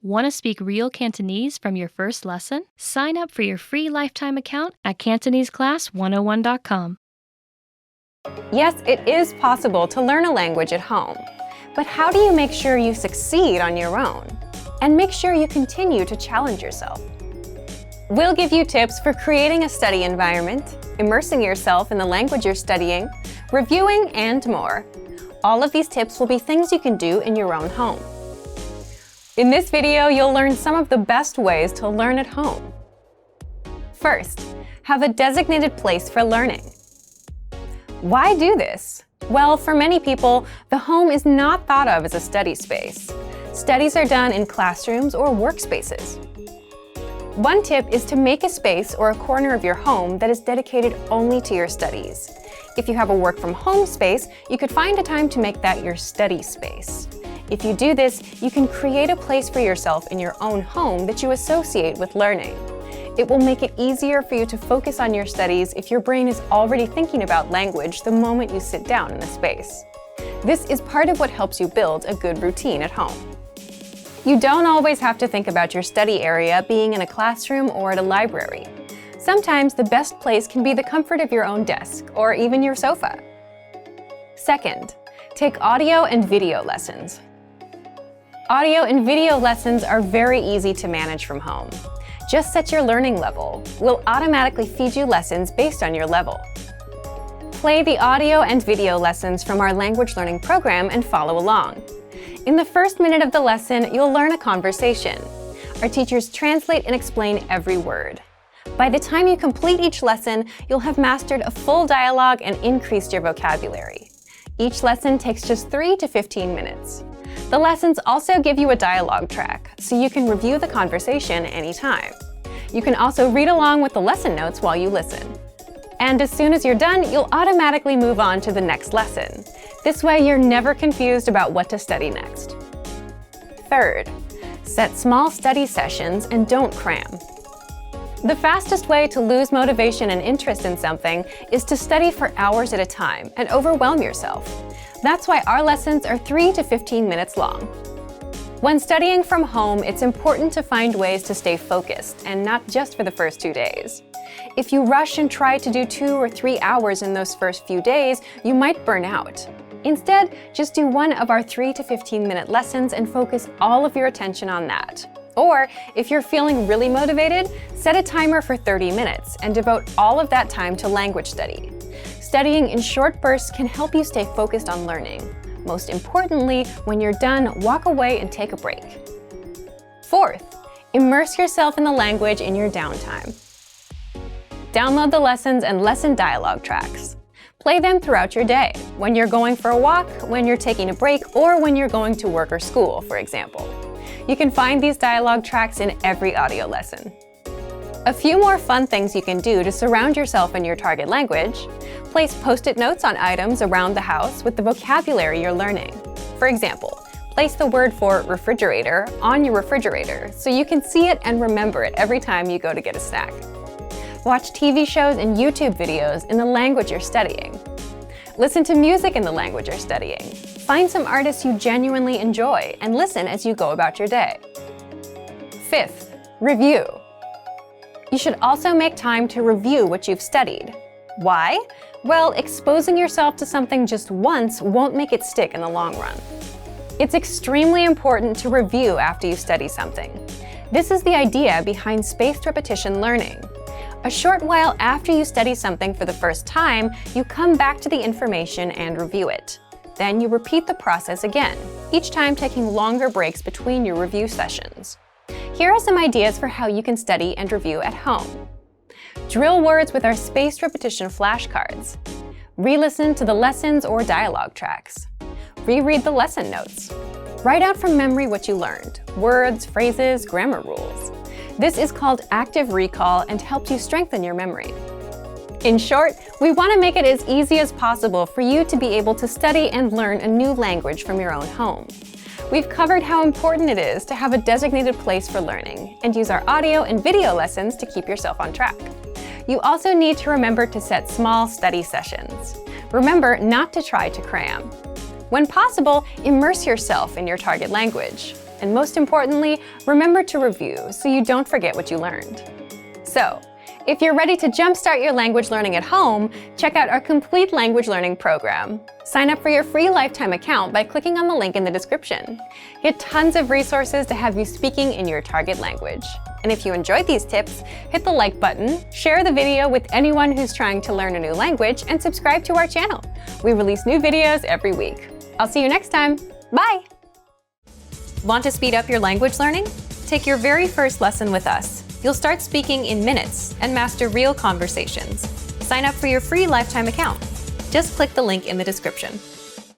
Want to speak real Cantonese from your first lesson? Sign up for your free lifetime account at CantoneseClass101.com. Yes, it is possible to learn a language at home. But how do you make sure you succeed on your own? And make sure you continue to challenge yourself. We'll give you tips for creating a study environment, immersing yourself in the language you're studying, reviewing, and more. All of these tips will be things you can do in your own home. In this video, you'll learn some of the best ways to learn at home. First, have a designated place for learning. Why do this? Well, for many people, the home is not thought of as a study space. Studies are done in classrooms or workspaces. One tip is to make a space or a corner of your home that is dedicated only to your studies. If you have a work from home space, you could find a time to make that your study space. If you do this, you can create a place for yourself in your own home that you associate with learning. It will make it easier for you to focus on your studies if your brain is already thinking about language the moment you sit down in the space. This is part of what helps you build a good routine at home. You don't always have to think about your study area being in a classroom or at a library. Sometimes the best place can be the comfort of your own desk or even your sofa. Second, take audio and video lessons. Audio and video lessons are very easy to manage from home. Just set your learning level. We'll automatically feed you lessons based on your level. Play the audio and video lessons from our language learning program and follow along. In the first minute of the lesson, you'll learn a conversation. Our teachers translate and explain every word. By the time you complete each lesson, you'll have mastered a full dialogue and increased your vocabulary. Each lesson takes just 3 to 15 minutes. The lessons also give you a dialogue track, so you can review the conversation anytime. You can also read along with the lesson notes while you listen. And as soon as you're done, you'll automatically move on to the next lesson. This way, you're never confused about what to study next. Third, set small study sessions and don't cram. The fastest way to lose motivation and interest in something is to study for hours at a time and overwhelm yourself. That's why our lessons are 3 to 15 minutes long. When studying from home, it's important to find ways to stay focused, and not just for the first 2 days. If you rush and try to do 2 or 3 hours in those first few days, you might burn out. Instead, just do one of our 3 to 15-minute lessons and focus all of your attention on that. Or, if you're feeling really motivated, set a timer for 30 minutes and devote all of that time to language study. Studying in short bursts can help you stay focused on learning. Most importantly, when you're done, walk away and take a break. Fourth, immerse yourself in the language in your downtime. Download the lessons and lesson dialogue tracks. Play them throughout your day, when you're going for a walk, when you're taking a break, or when you're going to work or school, for example. You can find these dialogue tracks in every audio lesson. A few more fun things you can do to surround yourself in your target language: place Post-it notes on items around the house with the vocabulary you're learning. For example, place the word for refrigerator on your refrigerator so you can see it and remember it every time you go to get a snack. Watch TV shows and YouTube videos in the language you're studying. Listen to music in the language you're studying. Find some artists you genuinely enjoy and listen as you go about your day. Fifth, review. You should also make time to review what you've studied. Why? Well, exposing yourself to something just once won't make it stick in the long run. It's extremely important to review after you study something. This is the idea behind spaced repetition learning. A short while after you study something for the first time, you come back to the information and review it. Then you repeat the process again, each time taking longer breaks between your review sessions. Here are some ideas for how you can study and review at home. Drill words with our spaced repetition flashcards. Re-listen to the lessons or dialogue tracks. Reread the lesson notes. Write out from memory what you learned, words, phrases, grammar rules. This is called active recall and helps you strengthen your memory. In short, we want to make it as easy as possible for you to be able to study and learn a new language from your own home. We've covered how important it is to have a designated place for learning and use our audio and video lessons to keep yourself on track. You also need to remember to set small study sessions. Remember not to try to cram. When possible, immerse yourself in your target language. And most importantly, remember to review so you don't forget what you learned. So, if you're ready to jumpstart your language learning at home, check out our complete language learning program. Sign up for your free lifetime account by clicking on the link in the description. Get tons of resources to have you speaking in your target language. And if you enjoyed these tips, hit the like button, share the video with anyone who's trying to learn a new language, and subscribe to our channel. We release new videos every week. I'll see you next time. Bye! Want to speed up your language learning? Take your very first lesson with us. You'll start speaking in minutes and master real conversations. Sign up for your free lifetime account. Just click the link in the description.